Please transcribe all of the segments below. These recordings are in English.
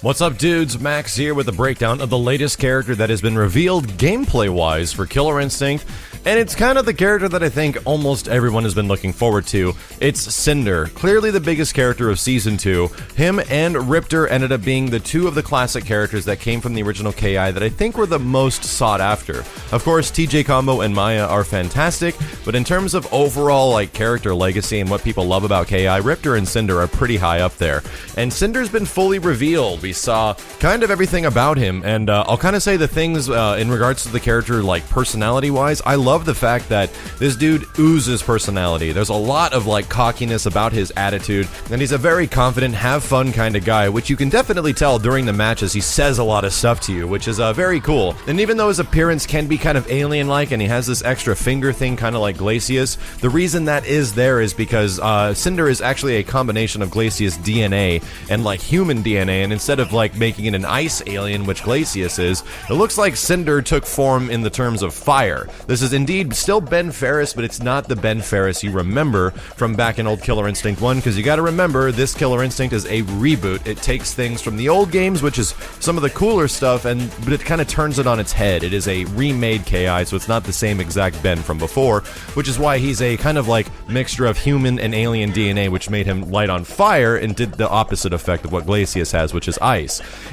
What's up, dudes? Max here with a breakdown of the latest character that has been revealed gameplay-wise for Killer Instinct, and it's kind of the character that I think almost everyone has been looking forward to. It's Cinder, clearly the biggest character of Season 2. Him and Riptor ended up being the two of the classic characters that came from the original KI that I think were the most sought after. Of course, TJ Combo and Maya are fantastic, but in terms of overall character legacy and what people love about KI, Riptor and Cinder are pretty high up there. And Cinder's been fully revealed. We saw kind of everything about him, and I'll kind of say the things in regards to the character, personality-wise. I love the fact that this dude oozes personality. There's a lot of cockiness about his attitude, and he's a very confident, have fun kind of guy, which you can definitely tell during the matches. He says a lot of stuff to you, which is very cool. And even though his appearance can be kind of alien-like, and he has this extra finger thing kind of like Glacius, the reason that is there is because Cinder is actually a combination of Glacius DNA and human DNA, and instead of making it an ice alien, which Glacius is, it looks like Cinder took form in the terms of fire. This is indeed still Ben Ferris, but it's not the Ben Ferris you remember from back in old Killer Instinct 1, because you gotta remember, this Killer Instinct is a reboot. It takes things from the old games, which is some of the cooler stuff, but it kind of turns it on its head. It is a remade KI, so it's not the same exact Ben from before, which is why he's a kind of mixture of human and alien DNA, which made him light on fire and did the opposite effect of what Glacius has, which is ice.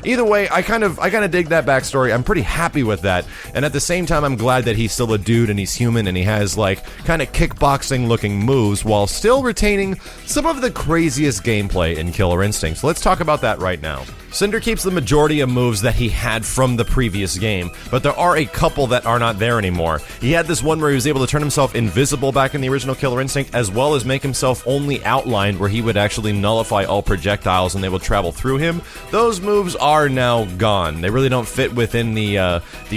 Either way, I kind of dig that backstory. I'm pretty happy with that, and at the same time, I'm glad that he's still a dude and he's human and he has kind of kickboxing looking moves while still retaining some of the craziest gameplay in Killer Instinct. So let's talk about that right now. Cinder keeps the majority of moves that he had from the previous game, but there are a couple that are not there anymore. He had this one where he was able to turn himself invisible back in the original Killer Instinct, as well as make himself only outlined, where he would actually nullify all projectiles and they would travel through him. Those moves are now gone. They really don't fit within the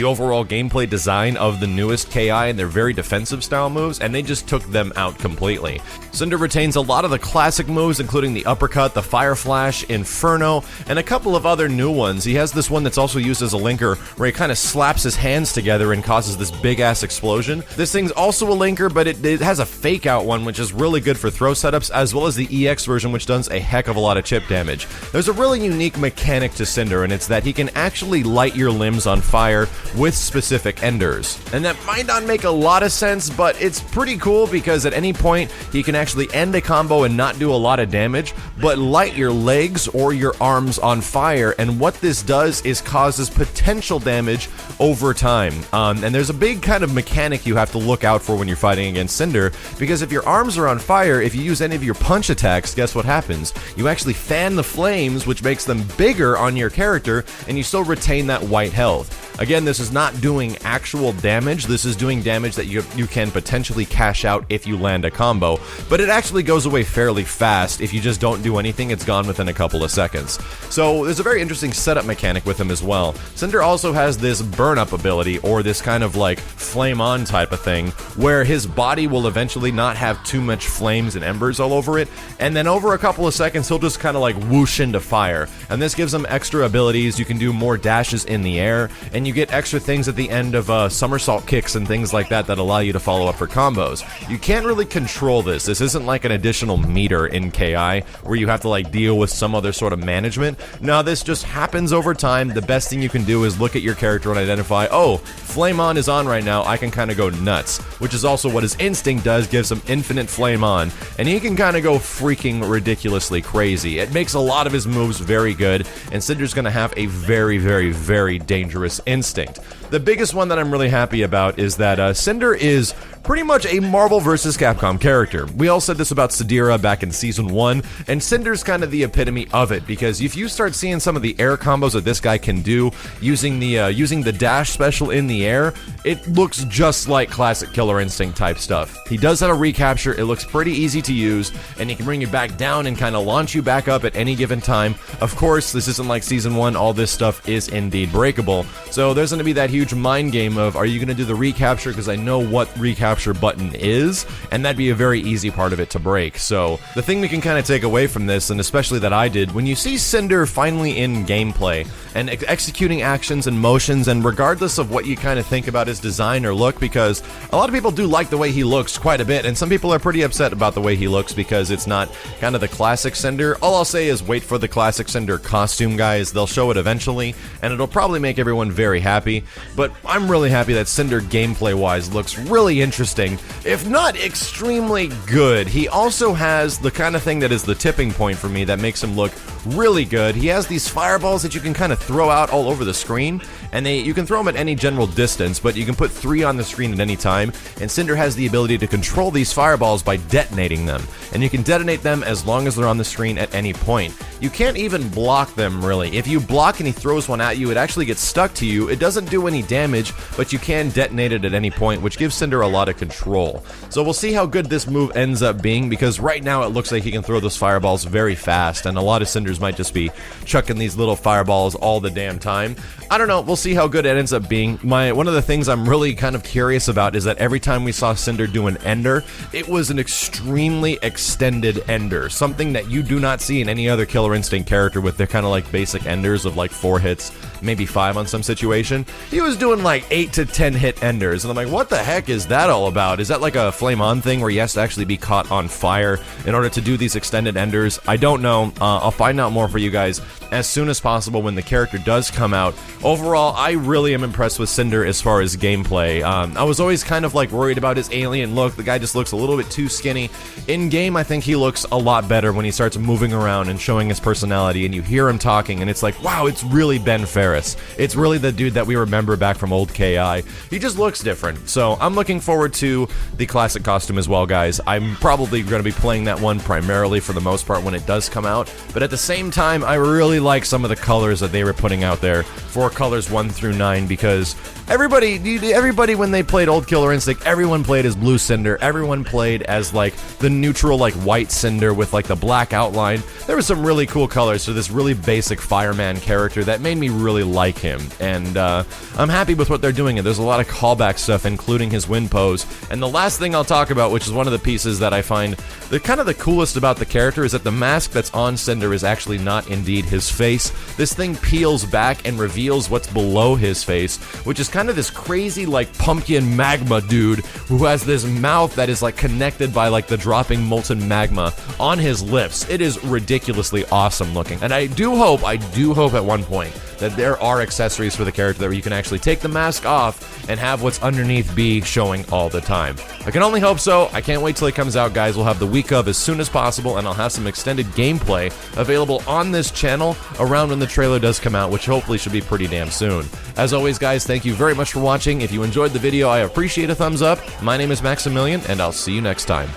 overall gameplay design of the newest KI, and they're very defensive style moves, and they just took them out completely. Cinder retains a lot of the classic moves, including the uppercut, the fire flash, inferno, and a couple of other new ones. He has this one that's also used as a linker, where he kind of slaps his hands together and causes this big-ass explosion. This thing's also a linker, but it has a fake-out one, which is really good for throw setups, as well as the EX version, which does a heck of a lot of chip damage. There's a really unique mechanic to Cinder, and it's that he can actually light your limbs on fire with specific enders. And that might not make a lot of sense, but it's pretty cool because at any point, he can actually end a combo and not do a lot of damage, but light your legs or your arms on fire, and what this does is causes potential damage over time. And there's a big kind of mechanic you have to look out for when you're fighting against Cinder, because if your arms are on fire, if you use any of your punch attacks, guess what happens? You actually fan the flames, which makes them bigger on your character, and you still retain that white health. Again, this is not doing actual damage, this is doing damage that you can potentially cash out if you land a combo, but it actually goes away fairly fast. If you just don't do anything, it's gone within a couple of seconds. So there's a very interesting setup mechanic with him as well. Cinder also has this burn-up ability, or this kind of flame-on type of thing, where his body will eventually not have too much flames and embers all over it, and then over a couple of seconds, he'll just kind of whoosh into fire. And this gives him extra abilities. You can do more dashes in the air, and you get extra things at the end of somersault kicks and things like that that allow you to follow up for combos. You can't really control this. This isn't like an additional meter in KI where you have to deal with some other sort of management. No, this just happens over time. The best thing you can do is look at your character and identify, oh, Flame On is on right now, I can kind of go nuts, which is also what his instinct does, gives him infinite Flame On, and he can kind of go freaking ridiculously crazy. It makes a lot of his moves very good, and Cinder's going to have a very, very, very dangerous instinct. The biggest one that I'm really happy about is that Cinder is pretty much a Marvel vs. Capcom character. We all said this about Sadira back in Season 1, and Cinder's kind of the epitome of it, because if you start seeing some of the air combos that this guy can do, using the dash special in the air, it looks just like classic Killer Instinct type stuff. He does have a recapture, it looks pretty easy to use, and he can bring you back down and kind of launch you back up at any given time. Of course, this isn't like Season 1, all this stuff is indeed breakable, so there's going to be that huge mind game of, are you going to do the recapture, because I know what recapture capture button is, and that'd be a very easy part of it to break. So the thing we can kind of take away from this, and especially that I did, when you see Cinder finally in gameplay and executing actions and motions, and regardless of what you kind of think about his design or look, because a lot of people do like the way he looks quite a bit, and some people are pretty upset about the way he looks because it's not kind of the classic Cinder. All I'll say is wait for the classic Cinder costume, guys. They'll show it eventually, and it'll probably make everyone very happy. But I'm really happy that Cinder gameplay-wise looks really interesting, if not extremely good. He also has the kind of thing that is the tipping point for me that makes him look really good. He has these fireballs that you can kind of throw out all over the screen, and you can throw them at any general distance, but you can put 3 on the screen at any time, and Cinder has the ability to control these fireballs by detonating them, and you can detonate them as long as they're on the screen at any point. You can't even block them, really. If you block and he throws one at you, it actually gets stuck to you. It doesn't do any damage, but you can detonate it at any point, which gives Cinder a lot of control. So we'll see how good this move ends up being, because right now it looks like he can throw those fireballs very fast, and a lot of Cinders might just be chucking these little fireballs all the damn time. I don't know, we'll see how good it ends up being. One of the things I'm really kind of curious about is that every time we saw Cinder do an ender, it was an extremely extended ender, something that you do not see in any other Killer Instinct character with their kind of like basic enders of like 4 hits, maybe 5 on some situation. He was doing like 8 to 10 hit enders, and I'm like, what the heck is that all about? Is that like a flame on thing where he has to actually be caught on fire in order to do these extended enders? I don't know. I'll find out more for you guys as soon as possible when the character does come out. Overall, I really am impressed with Cinder as far as gameplay. I was always kind of like worried about his alien look. The guy just looks a little bit too skinny. In game, I think he looks a lot better when he starts moving around and showing his personality, and you hear him talking, and it's like, wow, it's really Ben Ferris. It's really the dude that we remember back from old KI. He just looks different. So I'm looking forward to the classic costume as well, guys. I'm probably going to be playing that one primarily for the most part when it does come out, but at the same time, I really like some of the colors that they were putting out there for colors 1 through 9, because everybody when they played old Killer Instinct, everyone played as blue Cinder, everyone played as like the neutral like white Cinder with like the black outline. There were some really cool colors to this really basic fireman character that made me really like him, and I'm happy with what they're doing, and there's a lot of callback stuff, including his wind pose. And the last thing I'll talk about, which is one of the pieces that I find the kind of the coolest about the character, is that the mask that's on Cinder is actually not indeed his face. This thing peels back and reveals what's below his face, which is kind of this crazy like pumpkin magma dude who has this mouth that is like connected by like the dropping molten magma on his lips. It is ridiculously awesome looking, and I do hope at one point that there are accessories for the character where you can actually take the mask off and have what's underneath be showing all the time. I can only hope so. I can't wait till it comes out, guys. We'll have the week of as soon as possible, and I'll have some extended gameplay available on this channel around when the trailer does come out, which hopefully should be pretty damn soon. As always, guys, thank you very much for watching. If you enjoyed the video, I appreciate a thumbs up. My name is Maximilian, and I'll see you next time.